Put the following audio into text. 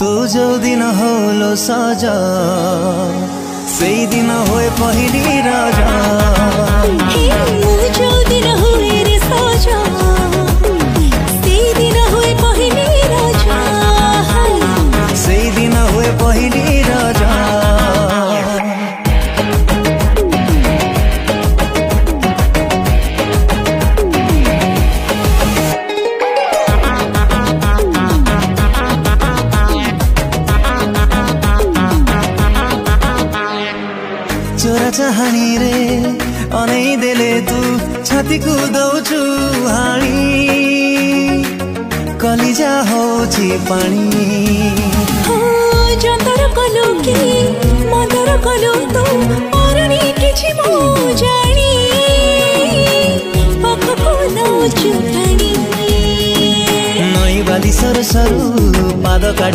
तू जो दिन होलो सजा से दिन होए पहली राजा जो दिन हुए रे सजा से दिन हुए पहली राजा से दिन हुए पहली राजा चोरा चाहनी रे अनै देले तू छाती को दौचु हाणी कलिजा होछि पानी जंतर कलु कि मंतर कलु तू अरणी किछि मो जानी पाखको नौचु पानी नई बाली सर सरू पाद